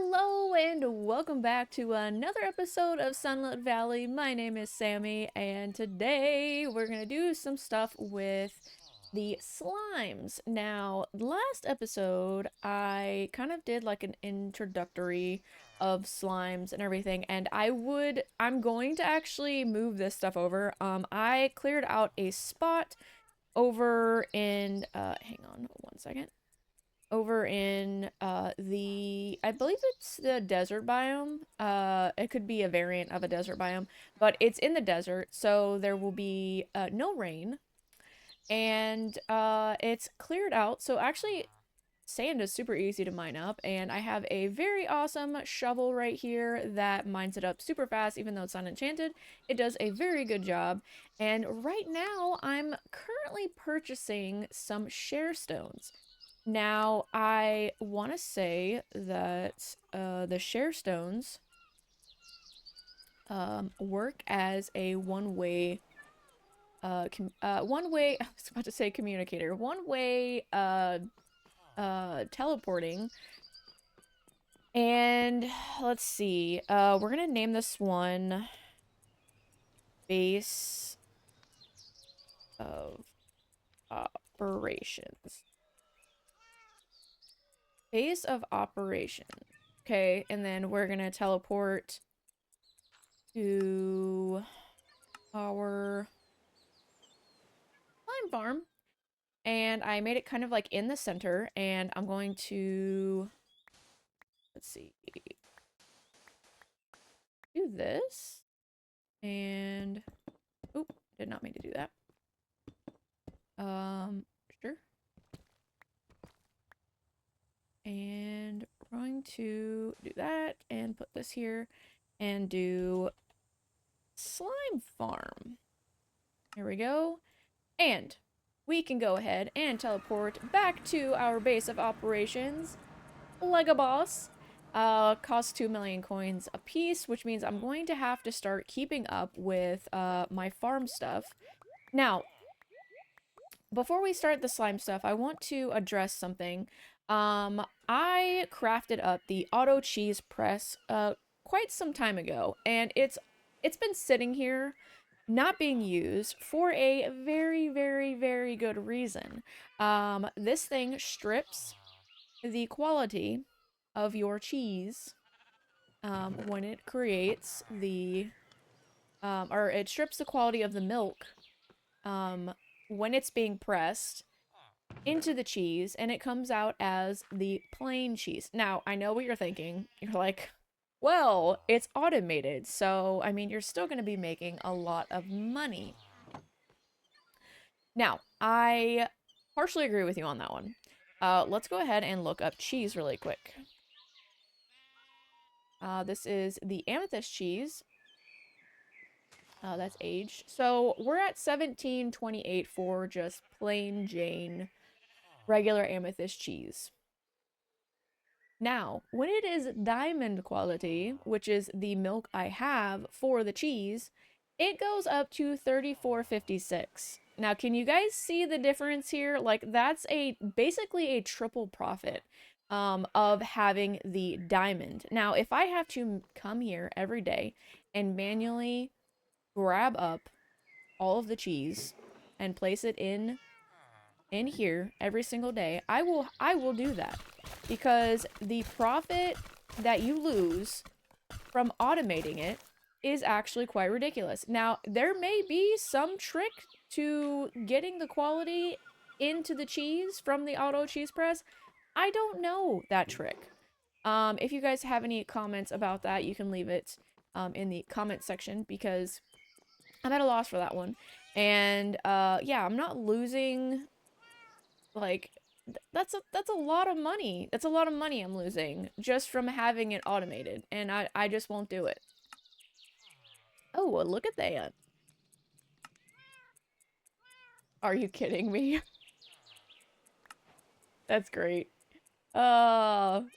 Hello and welcome back to another episode of Sunlit Valley. My name is Sammy, and today we're gonna do some stuff with the slimes. Now, last episode, I kind of did like an introductory of slimes and everything, and I'm going to actually move this stuff over. I cleared out a spot over in, hang on one second, over in I believe it's the desert biome. It could be a variant of a desert biome, but it's in the desert, so there will be no rain, and it's cleared out. So actually sand is super easy to mine up, and I have a very awesome shovel right here that mines it up super fast. Even though it's unenchanted, it does a very good job. And right now I'm currently purchasing some share stones. Now, I want to say that the share stones work as a one-way, I was about to say communicator, one-way teleporting. And let's see, we're gonna name this one Base of Operations. Base of Operations. Okay, and then we're gonna teleport to our slime farm. And I made it kind of like in the center, and I'm going to, let's see, do this. And, oop, did not mean to do that. Sure. And we're going to do that and put this here and do slime farm. Here we go. And we can go ahead and teleport back to our base of operations like a boss. Costs 2 million coins a piece, which means I'm going to have to start keeping up with my farm stuff. Now, before we start the slime stuff, I want to address something. I crafted up the auto cheese press quite some time ago, and it's been sitting here not being used for a very, very, very good reason. This thing strips the quality of your cheese when it creates or it strips the quality of the milk when it's being pressed into the cheese, and it comes out as the plain cheese. Now, I know what you're thinking. You're like, well, it's automated, so, I mean, you're still going to be making a lot of money. Now, I partially agree with you on that one. Let's go ahead and look up cheese really quick. This is the amethyst cheese. That's aged. So we're at 17.28 for just plain Jane regular amethyst cheese. Now, when it is diamond quality, which is the milk I have for the cheese, it goes up to 34.56. Now, can you guys see the difference here? Like, that's basically a triple profit of having the diamond. Now, if I have to come here every day and manually grab up all of the cheese and place it in here every single day, I will do that, because the profit that you lose from automating it is actually quite ridiculous. Now, there may be some trick to getting the quality into the cheese from the auto cheese press. I don't know that trick. If you guys have any comments about that, you can leave it in the comment section, because I'm at a loss for that one. And yeah, I'm not losing, like, that's a lot of money. That's a lot of money I'm losing just from having it automated, and I just won't do it. Oh, well, look at that. Are you kidding me? That's great. Can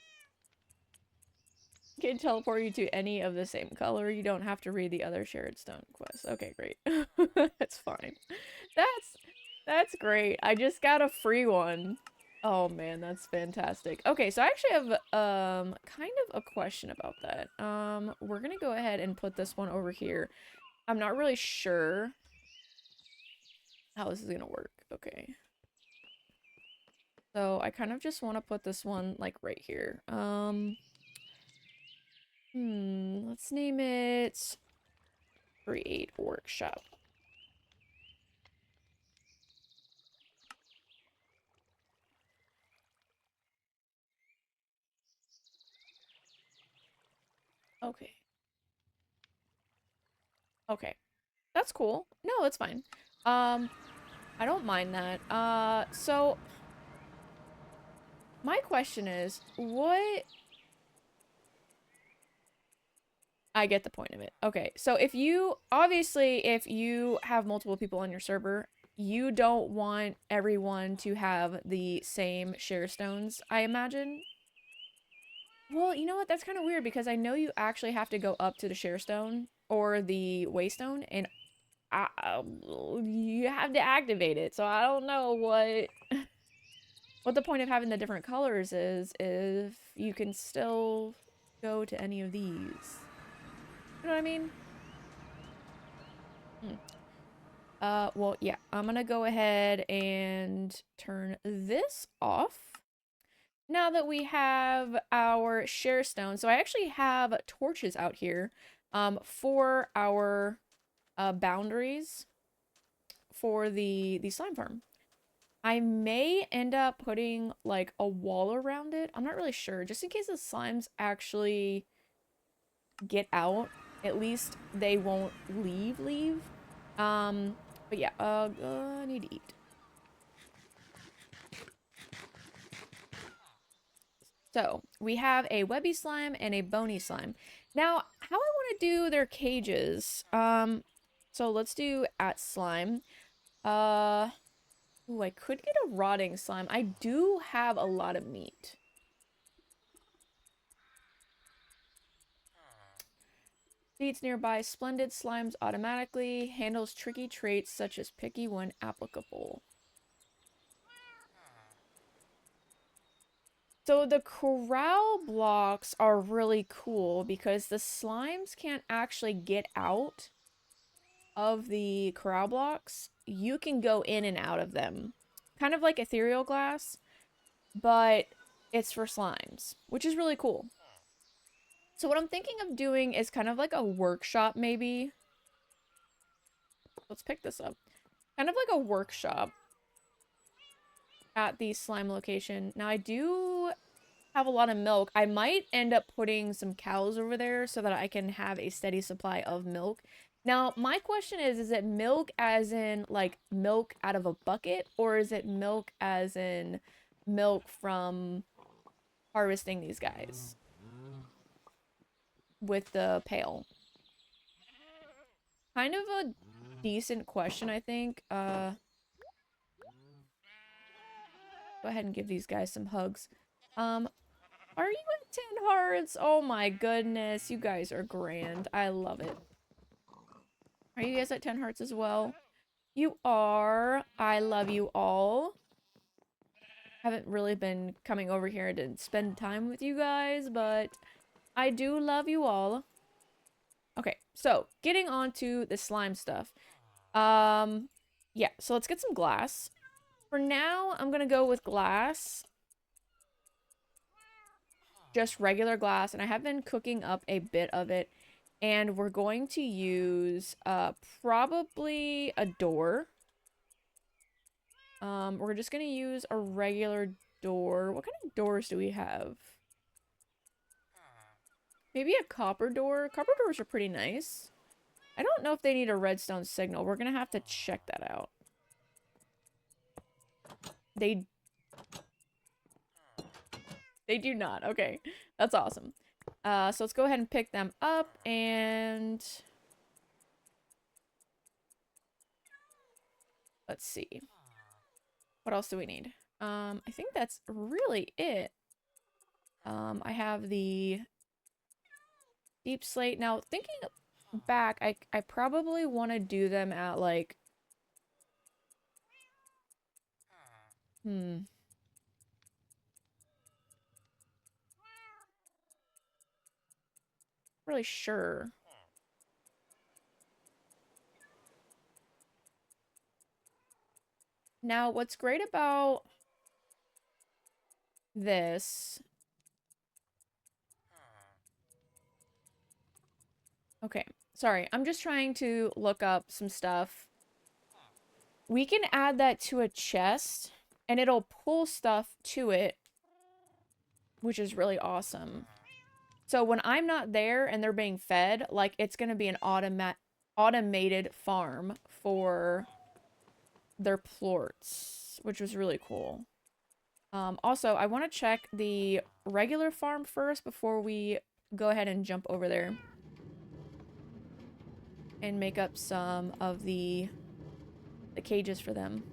teleport you to any of the same color. You don't have to read the other shared stone quests. Okay, great. That's fine. That's great. I just got a free one. Oh man, that's fantastic. Okay, so I actually have kind of a question about that. We're gonna go ahead and put this one over here. I'm not really sure how this is gonna work. Okay. So I kind of just want to put this one like right here. Let's name it Create Workshop. Okay. Okay. That's cool. No, it's fine. I don't mind that. So my question is, what I get the point of it. Okay, so if you obviously if you have multiple people on your server, you don't want everyone to have the same share stones, I imagine. Well, you know what? That's kind of weird because I know you actually have to go up to the share stone or the waystone, and you have to activate it. So I don't know what the point of having the different colors is if you can still go to any of these. You know what I mean? Hmm. Well, yeah, I'm gonna go ahead and turn this off. Now that we have our share stone, so I actually have torches out here, for our boundaries for the slime farm. I may end up putting like a wall around it. I'm not really sure, just in case the slimes actually get out. At least they won't leave. But yeah, I need to eat. So we have a webby slime and a bony slime. Now, how I want to do their cages. So let's do at slime. Uh, ooh, I could get a rotting slime. I do have a lot of meat. Feeds nearby splendid slimes automatically. Handles tricky traits such as picky when applicable. So the corral blocks are really cool because the slimes can't actually get out of the corral blocks. You can go in and out of them. Kind of like ethereal glass, but it's for slimes, which is really cool. So what I'm thinking of doing is kind of like a workshop maybe. Let's pick this up. Kind of like a workshop at the slime location. Now I do have a lot of milk. I might end up putting some cows over there so that I can have a steady supply of milk. Now, my question is it milk as in like milk out of a bucket, or is it milk as in milk from harvesting these guys with the pail? Kind of a decent question, I think. Go ahead and give these guys some hugs. Um, are you at 10 hearts? Oh my goodness, you guys are grand. I love it. Are you guys at 10 hearts as well? You are. I love you all. Haven't really been coming over here to spend time with you guys, but I do love you all. Okay, so getting on to the slime stuff. Yeah, so let's get some glass. For now, I'm gonna go with glass. Just regular glass, and I have been cooking up a bit of it. And we're going to use probably a door. We're just gonna use a regular door. What kind of doors do we have? Maybe a copper door. Copper doors are pretty nice. I don't know if they need a redstone signal. We're gonna have to check that out. They they do not. Okay. That's awesome. So let's go ahead and pick them up and let's see. What else do we need? I think that's really it. I have the deep slate. Now, thinking back, I probably want to do them at like, Really sure. Now, what's great about this... Okay, sorry. I'm just trying to look up some stuff. We can add that to a chest, and it'll pull stuff to it, which is really awesome. So when I'm not there and they're being fed, like, it's going to be an automated farm for their plorts, which was really cool. Also, I want to check the regular farm first before we go ahead and jump over there and make up some of the cages for them.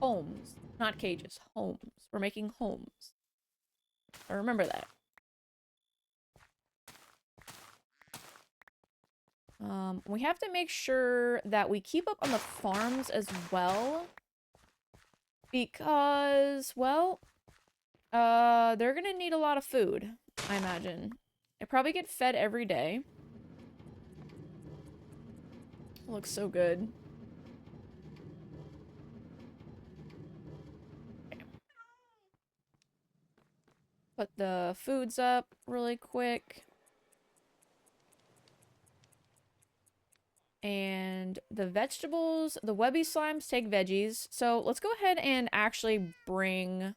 Homes, not cages, homes. We're making homes. I remember that. We have to make sure that we keep up on the farms as well. Because, well, they're gonna need a lot of food, I imagine. They probably get fed every day. Looks so good. Okay. Put the foods up really quick. And the vegetables, the webby slimes take veggies. So let's go ahead and actually bring...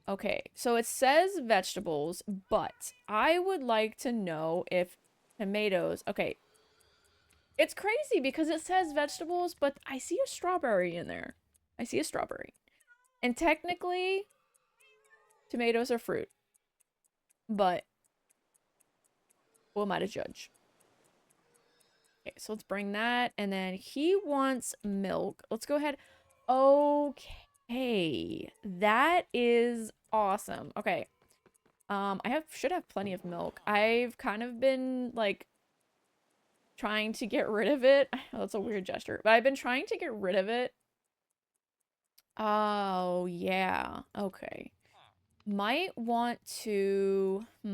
Okay, so it says vegetables, but I would like to know if tomatoes... Okay, it's crazy because it says vegetables, but I see a strawberry in there. I see a strawberry. And technically, tomatoes are fruit. But who am I to judge? Okay, so let's bring that. And then he wants milk. Let's go ahead. Okay. That is awesome. Okay. Should have plenty of milk. I've kind of been, like, trying to get rid of it. Oh, that's a weird gesture. But I've been trying to get rid of it. Oh, yeah. Okay. Might want to... I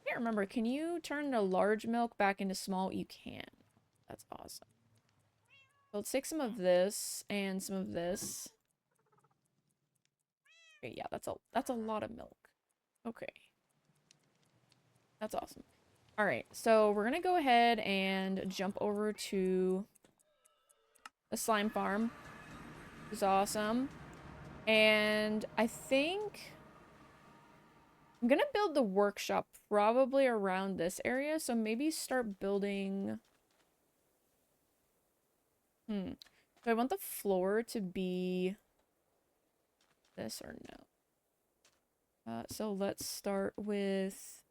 can't remember. Can you turn the large milk back into small? You can. That's awesome. So let's take some of this and some of this. Okay, yeah, that's a lot of milk. Okay. That's awesome. All right, so we're gonna go ahead and jump over to the slime farm. Which is awesome. And I think I'm gonna build the workshop probably around this area, so maybe start building... Do I want the floor to be this or no? So let's start with...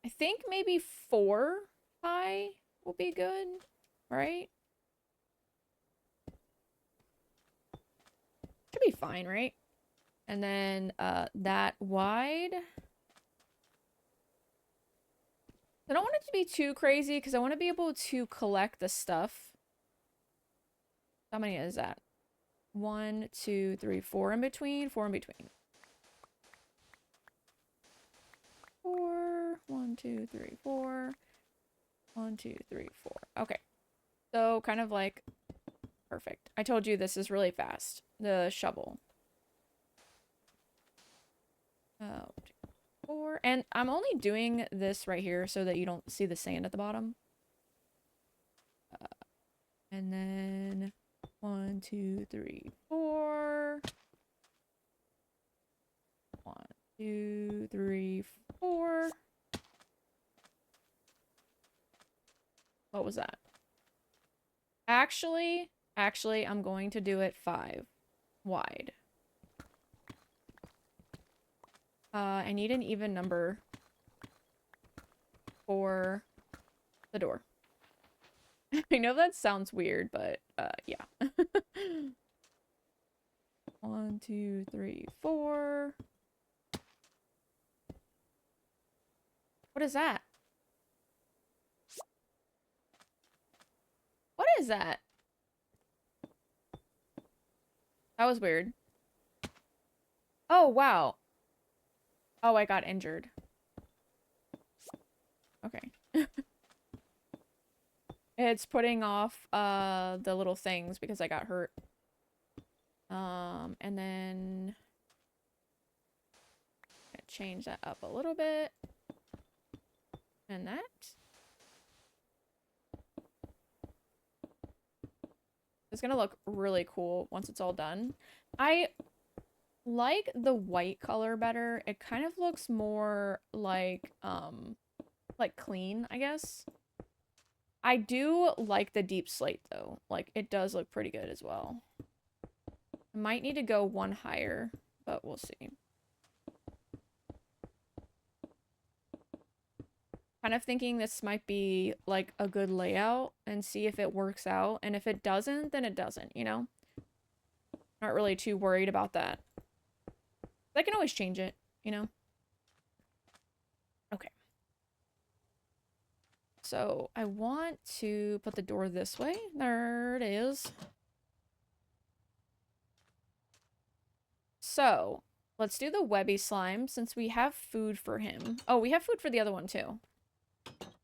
I think maybe 4 high will be good, right? Should be fine, right? And then that wide. I don't want it to be too crazy because I want to be able to collect the stuff. How many is that? 1, 2, 3, 4 in between. 4 in between. 4. 1, 2, 3, 4. 1, 2, 3, 4. Okay. So kind of like perfect. I told you this is really fast. The shovel. 4. And I'm only doing this right here so that you don't see the sand at the bottom. And then 1, 2, 3, 4. 1, 2, 3, 4. What was that? Actually, I'm going to do it 5 wide. I need an even number for the door. I know that sounds weird, but yeah. 1, 2, 3, 4. What is that? What is that? That was weird. Oh, wow. Oh, I got injured. Okay. It's putting off the little things because I got hurt. And then change that up a little bit. And that. It's gonna look really cool once it's all done. I like the white color better. It kind of looks more like clean, I guess. I do like the deep slate though. Like it does look pretty good as well. I might need to go one higher, but we'll see. Kind of thinking this might be like a good layout and see if it works out. And if it doesn't, then it doesn't, you know? Not really too worried about that. I can always change it, you know? Okay. So I want to put the door this way. There it is. So let's do the webby slime since we have food for him. Oh, we have food for the other one too.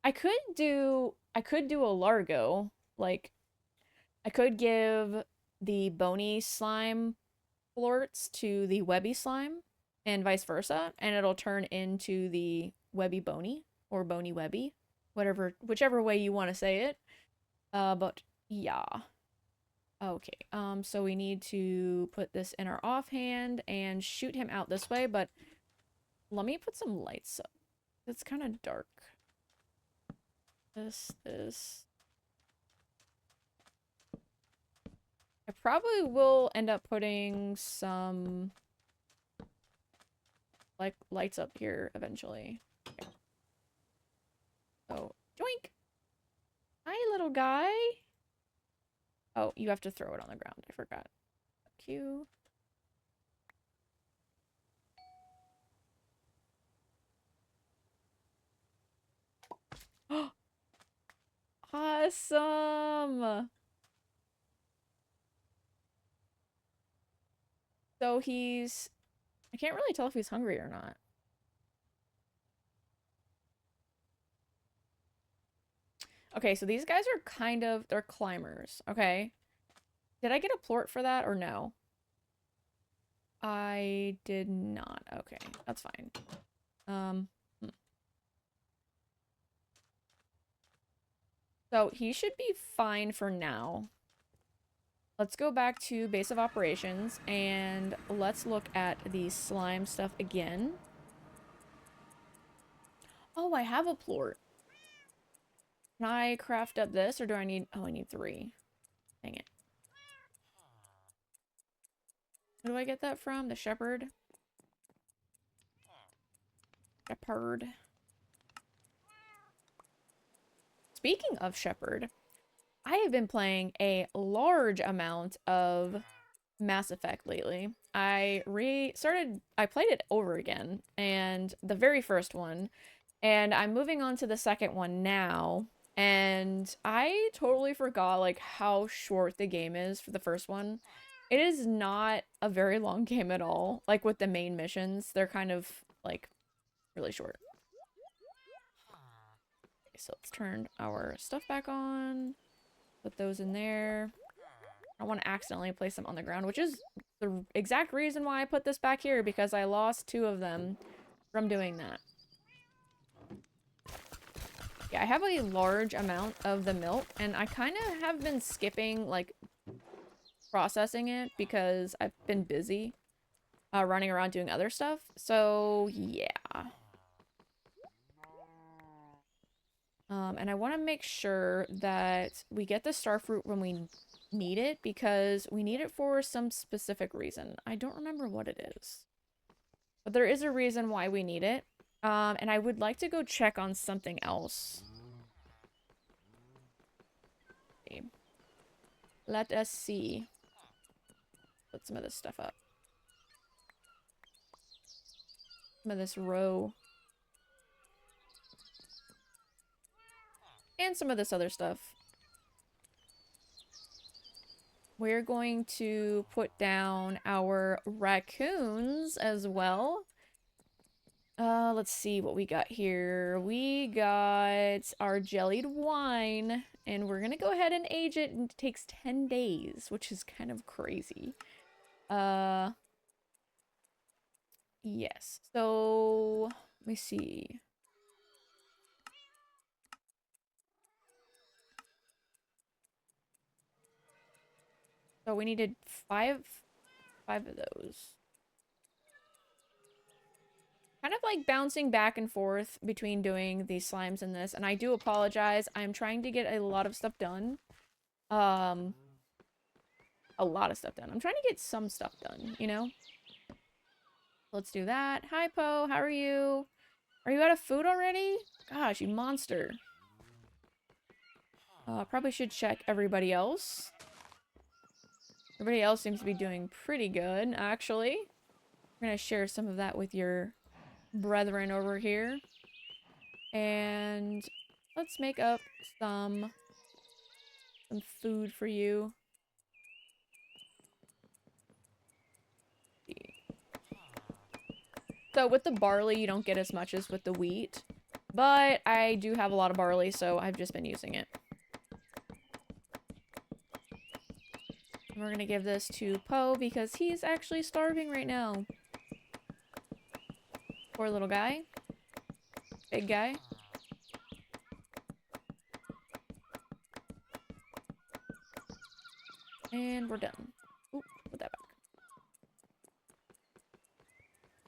I could do a Largo. Like I could give the bony slime florts to the webby slime and vice versa, and it'll turn into the webby bony or bony webby, whichever way you want to say it. But yeah. Okay, so we need to put this in our offhand and shoot him out this way, but let me put some lights up. It's kind of dark. This. I probably will end up putting some, like, lights up here eventually. Okay. So, joink! Hi, little guy! Oh, you have to throw it on the ground. I forgot. Q. Awesome! So he's... I can't really tell if he's hungry or not. Okay, so these guys are kind of... They're climbers, okay? Did I get a plort for that or no? I did not. Okay, that's fine. So he should be fine for now. Let's go back to base of operations and let's look at the slime stuff again. Oh, I have a plort. Can I craft up this or do I need... Oh, I need 3. Dang it. Where do I get that from? The shepherd? Shepherd. Speaking of shepherd, I have been playing a large amount of Mass Effect lately. I played it over again, and the very first one, and I'm moving on to the second one now, and I totally forgot, like, how short the game is for the first one. It is not a very long game at all. Like, with the main missions, they're kind of, like, really short. Okay, so let's turn our stuff back on. Put those in there. I don't want to accidentally place them on the ground, which is the exact reason why I put this back here, because I lost 2 of them from doing that. Yeah, I have a large amount of the milk, and I kind of have been skipping, like, processing it because I've been busy running around doing other stuff. So, yeah. And I want to make sure that we get the starfruit when we need it, because we need it for some specific reason. I don't remember what it is. But there is a reason why we need it. And I would like to go check on something else. Okay. Let us see. Put some of this stuff up. Some of this row. And some of this other stuff. We're going to put down our raccoons as well. Let's see what we got here. We got our jellied wine, and we're gonna go ahead and age it, and it takes 10 days, which is kind of crazy. Uh, yes. So, let me see. So we needed five of those. Kind of like bouncing back and forth between doing these slimes and this, and I do apologize. I'm trying to get a lot of stuff done. Um, a lot of stuff done. I'm trying to get some stuff done, you know? Let's do that. Hi, Poe. How are you? Are you out of food already? Gosh, you monster. Probably should check everybody else. Everybody else seems to be doing pretty good, actually. We're gonna share some of that with your brethren over here. And let's make up some food for you. So with the barley, you don't get as much as with the wheat. But I do have a lot of barley, so I've just been using it. And we're gonna give this to Poe because he's actually starving right now. Poor little guy. Big guy. And we're done. Oop, put that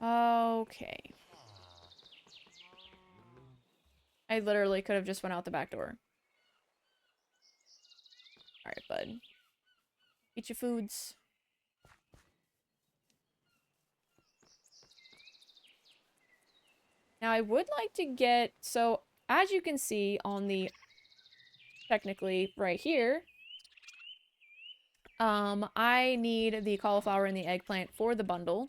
back. Okay. I literally could have just went out the back door. Alright, bud. Eat your foods. Now, I would like to get... So, as you can see on the... Technically, right here... I need the cauliflower and the eggplant for the bundle.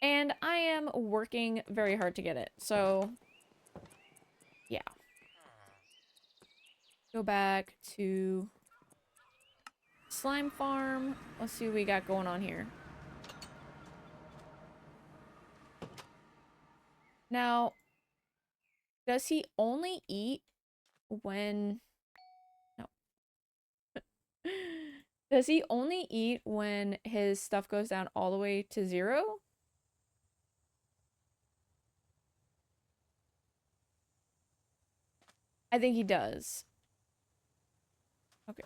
And I am working very hard to get it. So, yeah. Go back to... Slime farm. Let's see what we got going on here. Now, does he only eat when... No. Does he only eat when his stuff goes down all the way to 0? I think he does. Okay.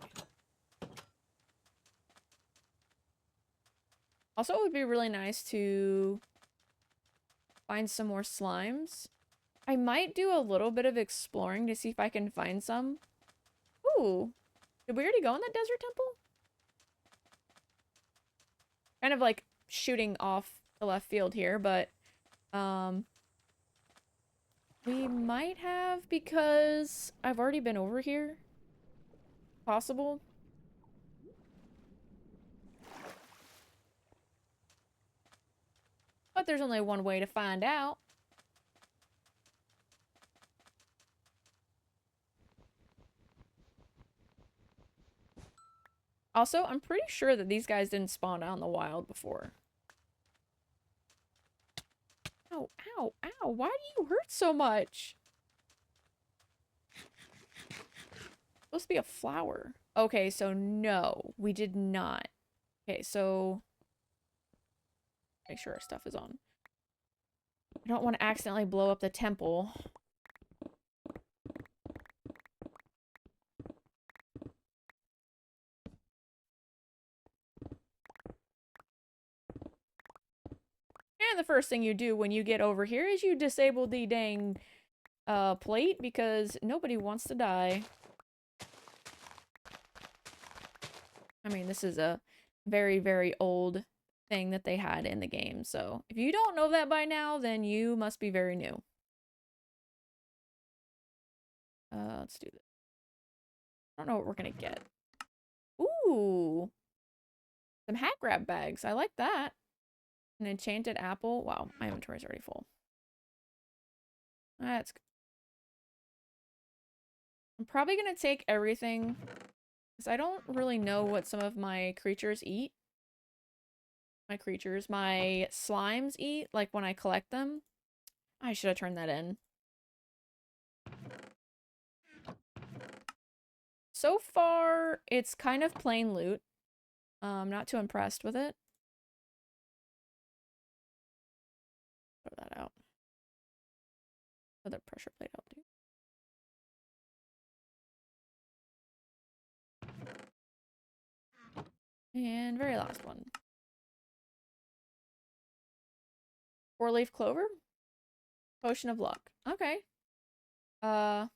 Also, it would be really nice to find some more slimes. I might do a little bit of exploring to see if I can find some. Ooh. Did we already go in that desert temple? Kind of like shooting off the left field here, but we might have because I've already been over here. Possible. But there's only one way to find out. Also, I'm pretty sure that these guys didn't spawn out in the wild before. Ow, ow, ow. Why do you hurt so much? It's supposed to be a flower. Okay, so no, we did not. Okay, so make sure our stuff is on. I don't want to accidentally blow up the temple. And the first thing you do when you get over here is you disable the dang plate because nobody wants to die. I mean, this is a very, very old thing that they had in the game. So if you don't know that by now, then you must be very new. Let's do this. I don't know what we're gonna get. Ooh. Some hat grab bags. I like that. An enchanted apple. Wow, my inventory's already full. That's good. I'm probably gonna take everything Because I don't really know what some of my creatures eat. My slimes eat, like when I collect them. I should have turned that in. So far, it's kind of plain loot. Not too impressed with it. Throw that out. Throw the pressure plate out too. And very last one. 4-leaf clover? Potion of luck. Okay. I'll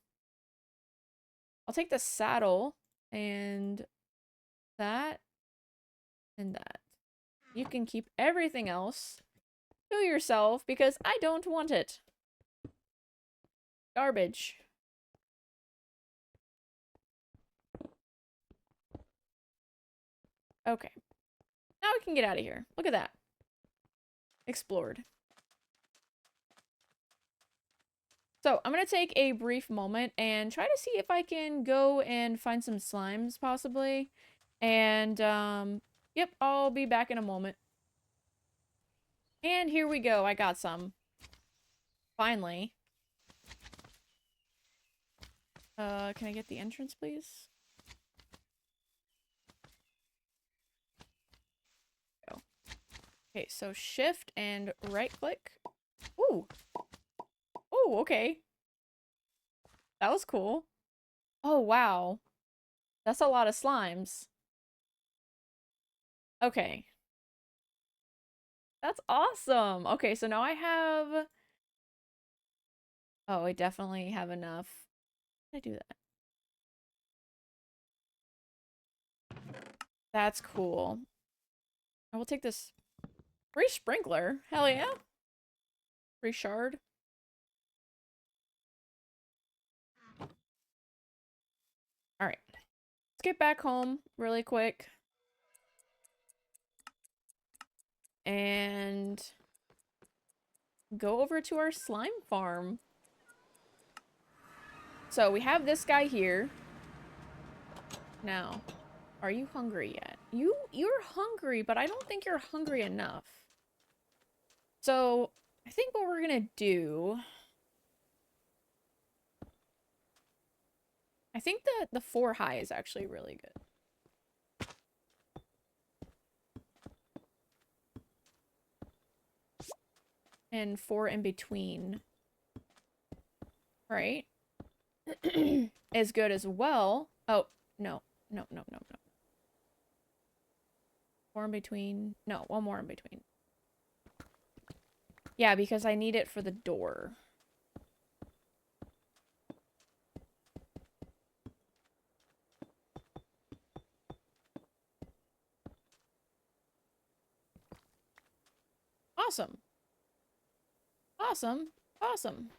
take the saddle and that and that. You can keep everything else to yourself because I don't want it. Garbage. Okay. Now we can get out of here. Look at that. Explored. So I'm going to take a brief moment and try to see if I can go and find some slimes, possibly. And, yep, I'll be back in a moment. And here we go. I got some. Finally. Can I get the entrance, please? Go. Okay, so shift and right click. Ooh. Ooh, okay. That was cool. Oh, wow. That's a lot of slimes. Okay. That's awesome. Okay, so now I have... Oh, I definitely have enough. How did I do that? That's cool. I will take this free sprinkler. Hell yeah. Free shard. Alright. Let's get back home really quick. And go over to our slime farm. So we have this guy here. Now, are you hungry yet? You're hungry, but I don't think you're hungry enough. So I think what we're gonna do, I think that the 4 high is actually really good. And 4 in between, right? Is good as well. Oh, no. No, no, no, no. 4 in between. No, 1 more in between. Yeah, because I need it for the door. Awesome. Awesome. Awesome.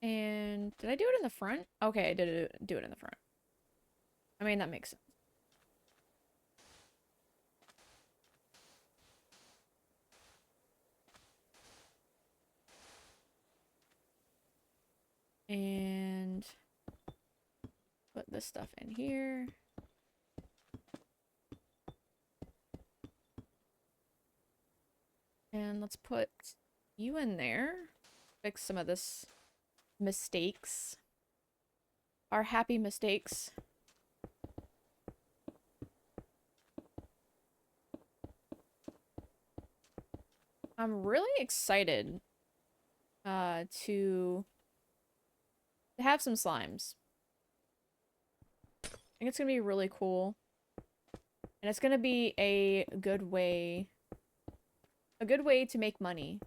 And did I do it in the front? Okay, I did do it in the front. I mean, that makes sense. And put this stuff in here. And let's put you in there. Fix some of this mistakes. Our happy mistakes. I'm really excited to have some slimes. I think it's gonna be really cool. And it's gonna be a good way to make money.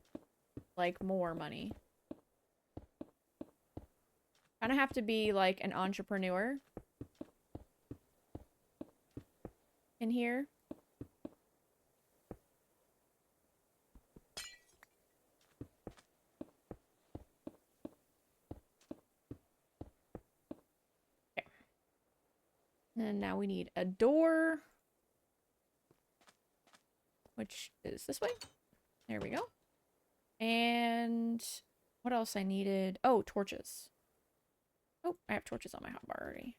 Like, more money. Kind of have to be like an entrepreneur in here. Okay. And now we need a door, which is this way. There we go. And what else I needed? Oh, torches. Oh, I have torches on my hotbar already.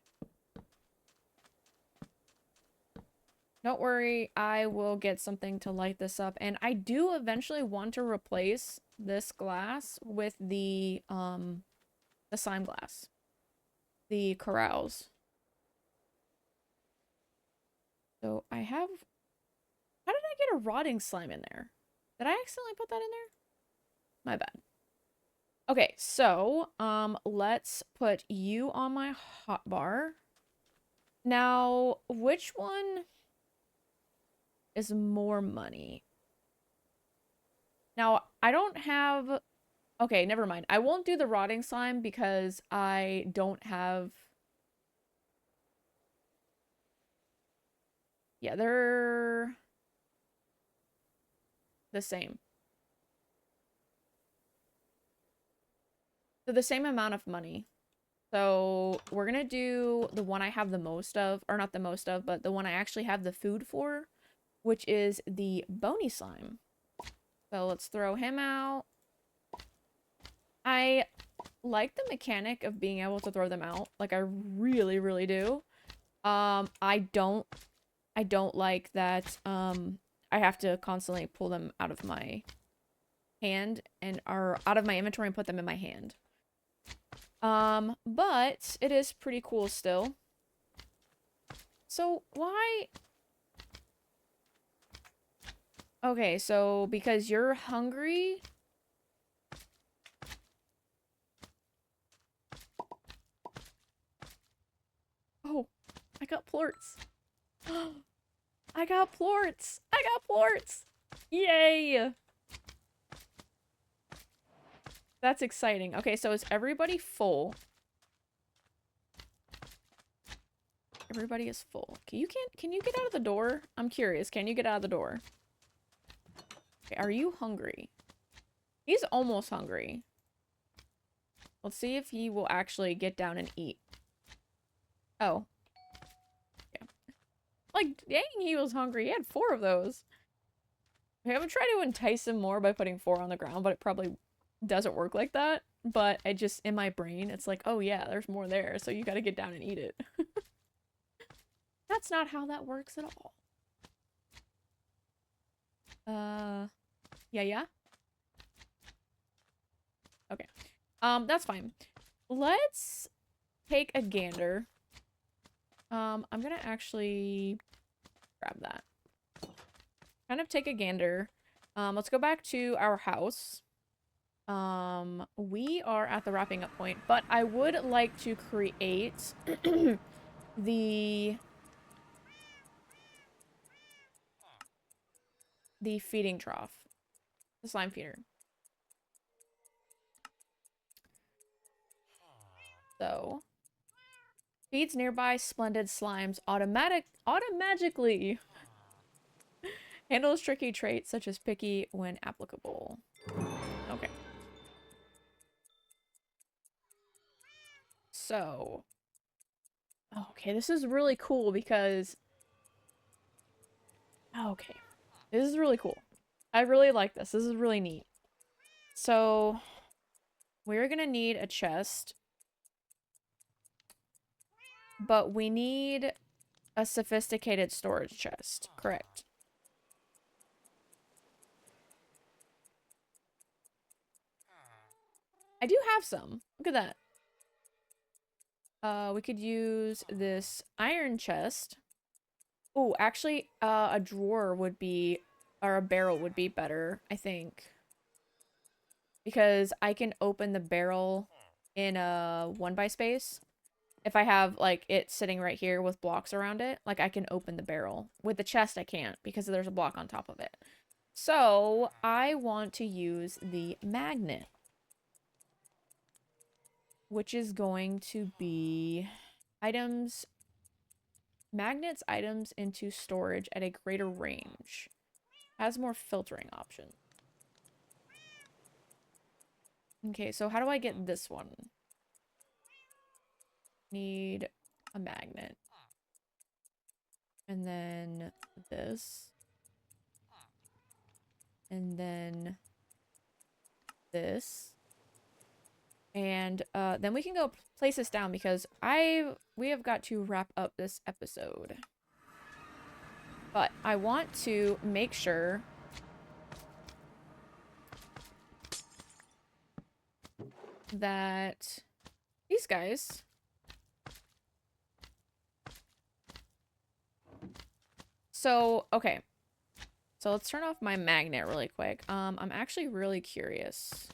Don't worry, I will get something to light this up. And I do eventually want to replace this glass with the slime glass. The Corrals. So I have... How did I get a rotting slime in there? Did I accidentally put that in there? My bad. Okay, so, let's put you on my hotbar. Now, which one is more money? Now, I don't have... Okay, never mind. I won't do the rotting slime because I don't have... Yeah, they're the same. They're the same amount of money. So we're gonna do the one I have the most of, or not the most of, but the one I actually have the food for, which is the bony slime. So let's throw him out. I like the mechanic of being able to throw them out. Like, I really, really do. I don't like that, I have to constantly pull them out of my hand or out of my inventory and put them in my hand. But it is pretty cool still. So why... Okay, so because you're hungry... Oh, I got plorts. I got plorts! I got plorts! Yay! That's exciting. Okay, so is everybody full? Everybody is full. Okay, can you get out of the door? I'm curious. Can you get out of the door? Okay, are you hungry? He's almost hungry. Let's see if he will actually get down and eat. Oh. Yeah. Like, dang, he was hungry. He had 4 of those. Okay, I'm gonna try to entice him more by putting 4 on the ground, but it probably doesn't work like that. But I just, in my brain, it's like, oh yeah, there's more there, so you gotta get down and eat it. That's not how that works at all. Yeah? Okay. That's fine. Let's take a gander. I'm gonna actually grab that. Kind of take a gander. Let's go back to our house. We are at the wrapping up point, but I would like to create the feeding trough. The slime feeder. So, feeds nearby splendid slimes automatically. Handles tricky traits such as picky when applicable. Okay. So, okay, this is really cool because... Okay. This is really cool. I really like this. This is really neat. So, we're gonna need a chest. But we need a sophisticated storage chest. Correct. I do have some. Look at that. We could use this iron chest. Oh, actually, a drawer would be, or a barrel would be better, I think. Because I can open the barrel in a 1x space. If I have, like, it sitting right here with blocks around it, like, I can open the barrel. With the chest, I can't, because there's a block on top of it. So, I want to use the magnet. Which is going to be magnets items into storage at a greater range. Has more filtering options. Okay, so how do I get this one? Need a magnet. And then this. And then this. And then we can go place this down because we have got to wrap up this episode. But I want to make sure that these guys... So, okay. So let's turn off my magnet really quick. I'm actually really curious,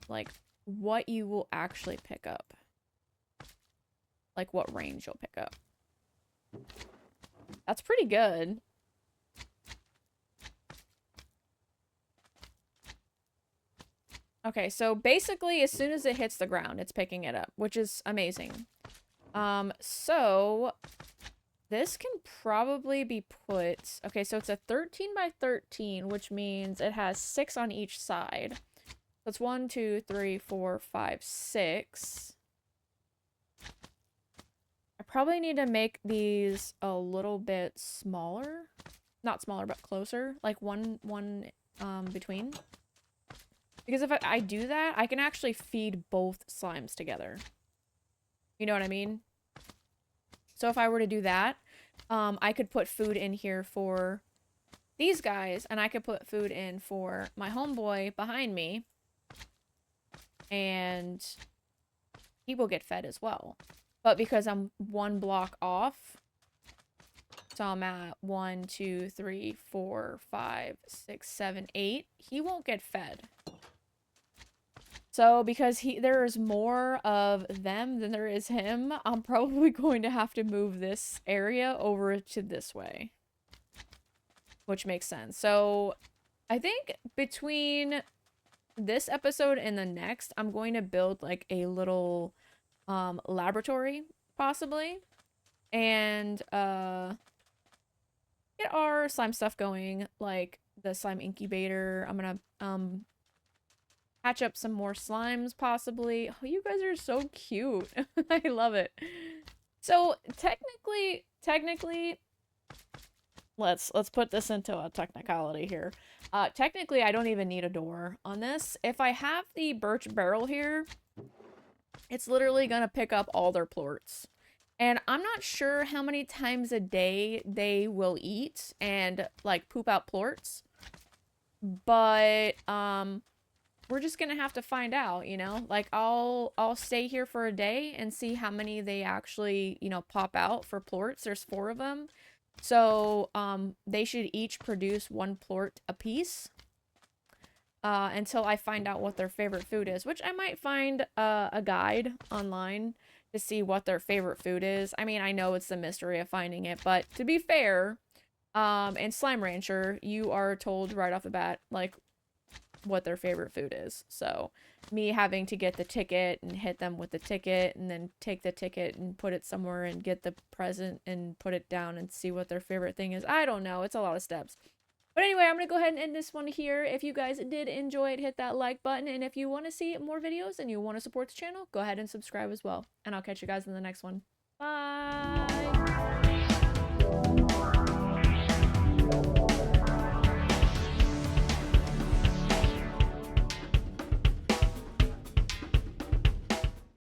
like, what you will actually pick up. Like, what range you'll pick up. That's pretty good. Okay, so basically, as soon as it hits the ground, it's picking it up, which is amazing. So this can probably be put... Okay, so it's a 13 by 13, which means it has 6 on each side. So it's 1, 2, 3, 4, 5, 6. I probably need to make these a little bit smaller. Not smaller, but closer. Like one between. Because if I do that, I can actually feed both slimes together. You know what I mean? So if I were to do that, I could put food in here for these guys, and I could put food in for my homeboy behind me, and he will get fed as well. But because I'm 1 block off, so I'm at 1, 2, 3, 4, 5, 6, 7, 8, he won't get fed. So because there is more of them than there is him, I'm probably going to have to move this area over to this way. Which makes sense. So I think between this episode and the next, I'm going to build like a little laboratory, possibly. And get our slime stuff going, like the slime incubator. I'm gonna hatch up some more slimes, possibly. Oh, you guys are so cute. I love it. So technically, let's put this into a technicality here. Technically, I don't even need a door on this. If I have the birch barrel here, it's literally gonna pick up all their plorts. And I'm not sure how many times a day they will eat and like poop out plorts. But we're just gonna have to find out, you know? Like, I'll stay here for a day and see how many they actually, you know, pop out for plorts. There's 4 of them. So, they should each produce 1 plort apiece. Until I find out what their favorite food is. Which I might find a guide online to see what their favorite food is. I mean, I know it's the mystery of finding it, but to be fair, in Slime Rancher, you are told right off the bat, like, what their favorite food is. So me having to get the ticket and hit them with the ticket and then take the ticket and put it somewhere and get the present and put it down and see what their favorite thing is. I don't know. It's a lot of steps. But anyway, I'm going to go ahead and end this one here. If you guys did enjoy it, hit that like button. And if you want to see more videos and you want to support the channel, go ahead and subscribe as well. And I'll catch you guys in the next one. Bye!